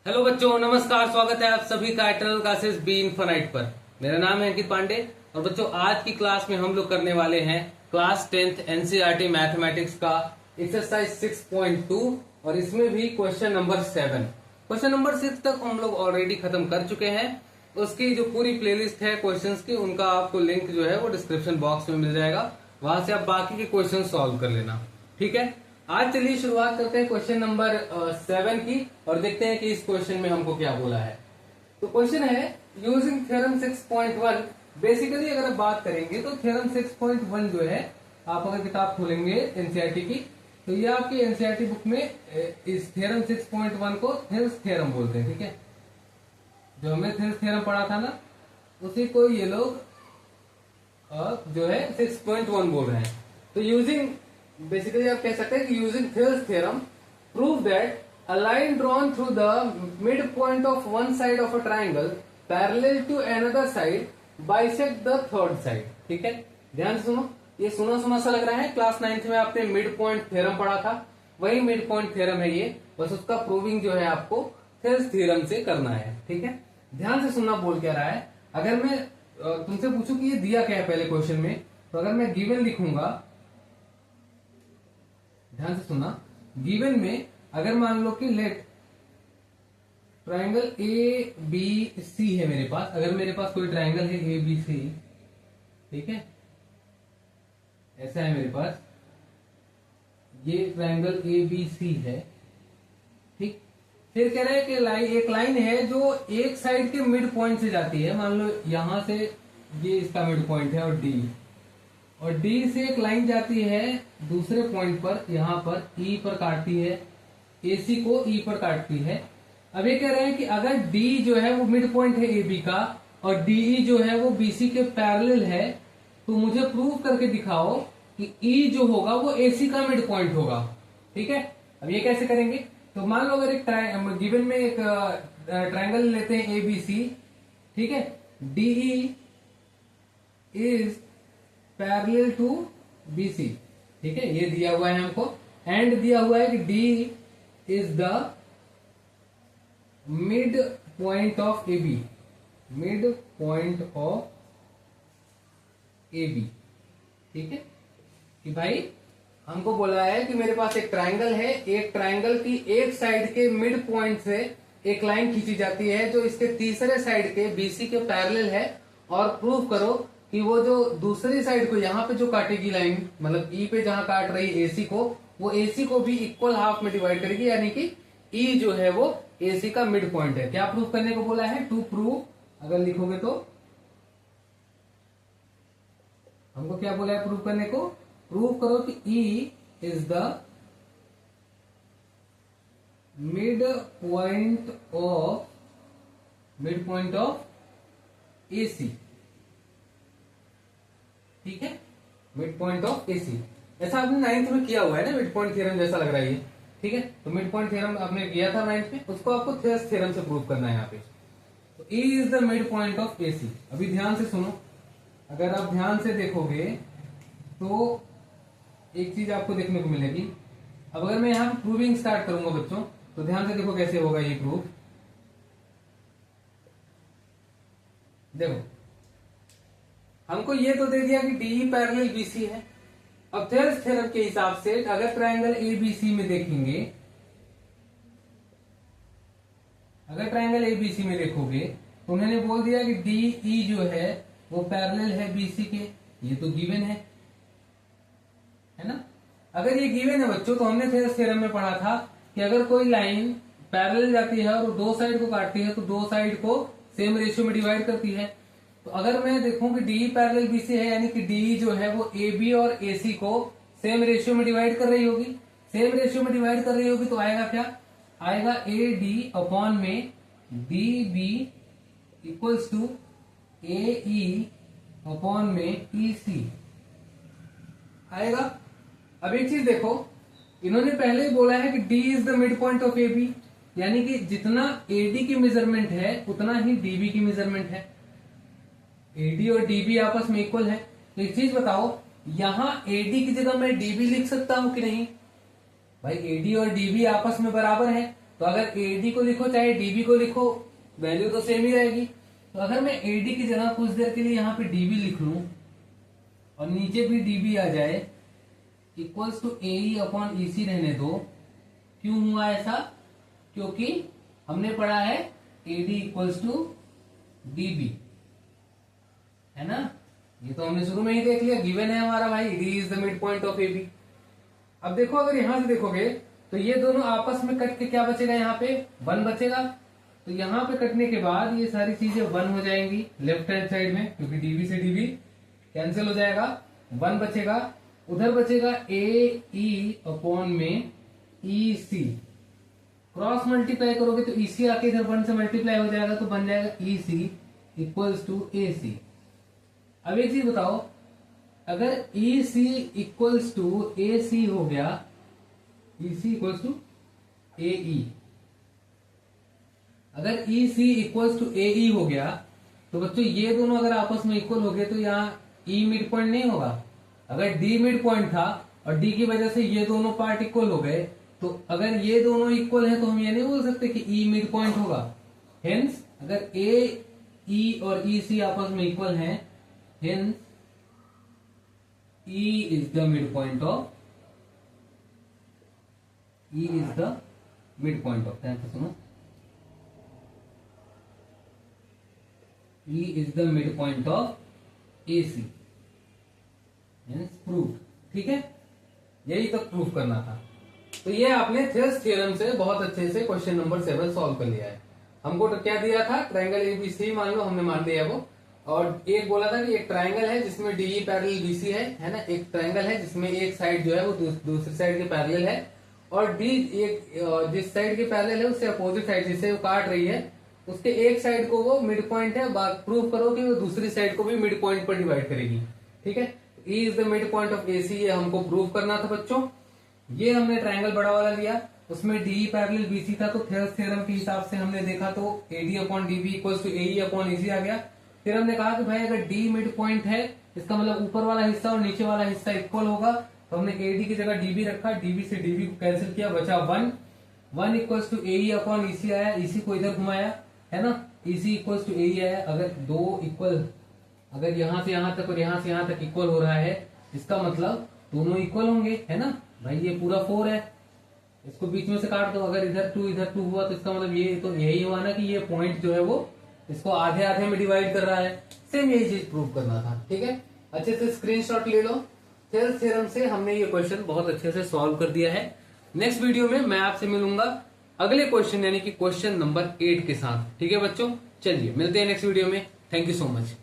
Hello बच्चों, नमस्कार। स्वागत है आप सभी का एटर्नल क्लासेस बी इनफाइनाइट पर। मेरा नाम है अंकित पांडे और बच्चों आज की क्लास में हम लोग करने वाले हैं क्लास 10th एनसीईआरटी मैथमेटिक्स का एक्सरसाइज 6.2 और इसमें भी क्वेश्चन नंबर 7। क्वेश्चन नंबर 6 तक हम लोग ऑलरेडी खत्म कर चुके हैं। उसकी जो पूरी प्लेलिस्ट है क्वेश्चंस की, उनका आपको लिंक जो है वो डिस्क्रिप्शन बॉक्स में मिल जाएगा। वहां से आप बाकी के क्वेश्चन सॉल्व कर लेना, ठीक है। आज चलिए शुरुआत करते हैं क्वेश्चन नंबर 7 की और देखते हैं कि इस क्वेश्चन में हमको क्या बोला है। तो क्वेश्चन है यूजिंग थ्योरम 6.1। बेसिकली अगर आप बात करेंगे तो थ्योरम 6.1 जो है, आप अगर किताब खोलेंगे एनसीईआरटी की तो ये आपकी एनसीईआरटी बुक में इस थ्योरम 6.1 को थिल्स थ्योरम बोलते हैं, ठीक है। जो हमने थिल्स थ्योरम पढ़ा था ना, उसी को ये लोग जो है 6.1 बोल रहे हैं। तो यूजिंग बेसिकली आप कह सकते हैं कि using Thales theorem prove that a line drawn through the mid point of one side of a triangle parallel to another side bisect the third side, ठीक है। ध्यान से सुनो, ये सुना सुना सा लग रहा है। क्लास 9th में आपने मिड पॉइंट थ्योरम पढ़ा था, वही मिड पॉइंट थ्योरम है ये। बस उसका प्रूविंग जो है आपको थिल्स थ्योरम से करना है, ठीक है। ध्यान से सुनना बोल क्या रहा है। अगर मैं तुमसे पूछूं कि ये दिया क्या है पहले क्वेश्चन में, तो अगर मैं गिवन लिखूंगा, ध्यान से सुनना, गिवन में अगर मान लो कि let triangle A B C है मेरे पास। अगर मेरे पास कोई ट्राइंगल है ए बी सी, ठीक है, ऐसा है मेरे पास, ये ट्राइंगल ए बी सी है, ठीक। फिर कह रहे हैं कि एक लाइन है जो एक साइड के मिड पॉइंट से जाती है। मान लो यहां से ये इसका मिड पॉइंट है और डी से एक लाइन जाती है दूसरे पॉइंट पर, यहां पर ई पर काटती है, एसी को ई पर काटती है। अब ये कह रहे हैं कि अगर डी जो है वो मिड पॉइंट है ए बी का और डीई जो है वो बीसी के पैरेलल है, तो मुझे प्रूव करके दिखाओ कि ई जो होगा वो एसी का मिड पॉइंट होगा, ठीक है। अब ये कैसे करेंगे, तो मान लो अगर एक गिवन में एक ट्राइंगल लेते हैं ए बी सी, ठीक है। DE is parallel to BC, ठीक है, ये दिया हुआ है हमको। एंड दिया हुआ है कि D is the mid point of A B, mid point of A B, ठीक है। कि भाई हमको बोला है कि मेरे पास एक ट्राइंगल है, एक ट्राइंगल की एक साइड के मिड पॉइंट से एक लाइन खींची जाती है जो इसके तीसरे साइड के बीसी के पैरेलल है, और प्रूव करो कि वो जो दूसरी साइड को यहाँ पे जो काटेगी लाइन, मतलब ई पे जहां काट रही है एसी को, वो एसी को भी इक्वल हाफ में डिवाइड करेगी, यानी कि ई जो है वो एसी का मिड पॉइंट है। क्या प्रूव करने को बोला है? To prove. अगर लिखोगे तो हमको क्या बोला है प्रूव करने को? प्रूव करो कि E is the mid point of AC, ठीक है, मिड पॉइंट ऑफ एसी। ऐसा आपने 9th में किया हुआ है ना, मिड पॉइंट थ्योरम जैसा लग रहा है ये, ठीक है। तो मिड पॉइंट थ्योरम आपने किया था 9th में, उसको आपको थिल्स थ्योरम से प्रूव करना है यहाँ पे। तो E is the mid point of AC. अभी ध्यान से सुनो, अगर आप ध्यान से देखोगे तो एक चीज आपको देखने को मिलेगी। अब अगर मैं यहाँ प्रूविंग स्टार्ट करूंगा बच्चों, तो ध्यान से देखो कैसे होगा ये प्रूफ। देखो, हमको ये तो दे दिया कि डीई पैरेलल बीसी है। अब थिल्स थ्योरम के हिसाब से अगर ट्राइंगल एबीसी में देखेंगे, अगर ट्राइंगल एबीसी में देखोगे तो उन्होंने बोल दिया कि डीई जो है वो पैरेलल है बीसी के। ये तो गिवन है ना। अगर ये गिवन है बच्चों, तो हमने थिल्स थ्योरम में पढ़ा था कि अगर कोई लाइन पैरेलल जाती है और दो साइड को काटती है तो दो साइड को सेम रेशियो में डिवाइड करती है। तो अगर मैं देखूं कि डीई पैरेलल बीसी है, यानी कि डीई जो है वो ए और एसी को सेम रेशियो में डिवाइड कर रही होगी। सेम रेशियो में डिवाइड कर रही होगी तो आएगा क्या? आएगा ए डी अपॉन में D B equals to A E upon में ई सी आएगा। अब एक चीज देखो, इन्होंने पहले ही बोला है कि D is the mid point of A B, यानी कि जितना एडी की मेजरमेंट है उतना ही डीबी की मेजरमेंट है। एडी और डीबी आपस में इक्वल है। तो एक चीज बताओ, यहां एडी की जगह मैं डीबी लिख सकता हूं कि नहीं? भाई एडी और डीबी आपस में बराबर है, तो अगर एडी को लिखो चाहे डीबी को लिखो, वैल्यू तो सेम ही रहेगी। तो अगर मैं एडी की जगह कुछ देर के लिए यहाँ पे डीबी लिख लूं और नीचे भी डीबी आ जाए, equals to AE upon EC रहने दो। क्यों हुआ ऐसा? क्योंकि हमने पढ़ा है एडी इक्वल्स टू डीबी, है ना। ये तो हमने शुरू में ही देख लिया, गिवन है हमारा भाई, D is the mid point of AB. अब देखो, अगर यहां से देखोगे तो ये दोनों आपस में कट के क्या बचेगा, यहाँ पे 1 बचेगा। तो यहाँ पे कटने के बाद ये सारी चीजें 1 हो जाएंगी लेफ्ट हैंड साइड में, क्योंकि डीबी से डीबी कैंसिल हो जाएगा, 1 बचेगा। उधर बचेगा ए ई अपॉन में ई सी, क्रॉस मल्टीप्लाई करोगे तो ईसी आके इधर 1 से मल्टीप्लाई हो जाएगा, तो बन जाएगा ई सी इक्वल्स टू ए सी। अब एक चीज बताओ, अगर ई सी इक्वल्स टू ए सी हो गया, ई सी इक्वल्स टू ए ई, अगर ई सी इक्वल्स टू ए ई हो गया तो बच्चों ये दोनों अगर आपस में इक्वल हो गए तो यहाँ ई मिड पॉइंट नहीं होगा। अगर डी मिड पॉइंट था और डी की वजह से ये दोनों पार्ट इक्वल हो गए, तो अगर ये दोनों इक्वल हैं तो हम ये नहीं बोल सकते कि ई मिड पॉइंट होगा। हेंस अगर ए ई और ई सी आपस में इक्वल हैं, hence E is the midpoint of ध्यान से सुनो, E is the midpoint of AC, proof. ठीक है, यही तो प्रूफ करना था। तो ये आपने थेल्स थ्योरम से बहुत अच्छे से क्वेश्चन नंबर 7 सॉल्व कर लिया है। हमको तो क्या दिया था, ट्रायंगल एबीसी मान लो, हमने मान लिया वो। और एक बोला था कि एक ट्रायंगल है जिसमें डीई पैरेलल बीसी है ना। एक ट्रायंगल है जिसमें एक साइड जो है वो दूसरी साइड के पैरेलल है, और डी एक जिस साइड के पैरेलल है उससे अपोजिट साइड जिसे वो काट रही है, उसके एक साइड को वो मिड पॉइंट है। प्रूव करो कि वो दूसरी साइड को भी मिड पॉइंट पर डिवाइड करेगी। ठीक है, E is the mid point of AC, ये हमको प्रूव करना था बच्चों। ये हमने ट्रायंगल बड़ा वाला लिया, उसमें डीई पैरेलल बीसी था, तो थेल्स थ्योरम के हिसाब से हमने देखा तो AD upon DB equals to AE upon EC आ गया। फिर हमने कहा कि भाई अगर डी मिड पॉइंट है, इसका मतलब ऊपर वाला हिस्सा और नीचे वाला हिस्सा इक्वल होगा, तो हमने एडी की जगह डीबी रखा, डीबी से डीबी को कैंसिल किया, बचा 1 equals to AE upon EC आया, ईसी को इधर घुमाया, है ना, ईसी इक्वल्स टू एई आया। अगर दो इक्वल, अगर यहां से यहां तक और यहां से यहां तक इक्वल हो रहा है, इसका मतलब दोनों इक्वल होंगे, है ना भाई। ये पूरा 4 है, इसको बीच में से काट दो, अगर इधर 2 हुआ तो इसका मतलब ये तो यही हुआ ना कि ये पॉइंट जो है वो इसको आधे आधे में डिवाइड कर रहा है। सेम यही चीज प्रूव करना था। ठीक है, अच्छे से स्क्रीनशॉट ले लो। थेल्स थ्योरम से हमने ये क्वेश्चन बहुत अच्छे से सॉल्व कर दिया है। नेक्स्ट वीडियो में मैं आपसे मिलूंगा अगले क्वेश्चन यानी कि क्वेश्चन नंबर 8 के साथ। ठीक है बच्चों, चलिए मिलते हैं नेक्स्ट वीडियो में। Thank you so much.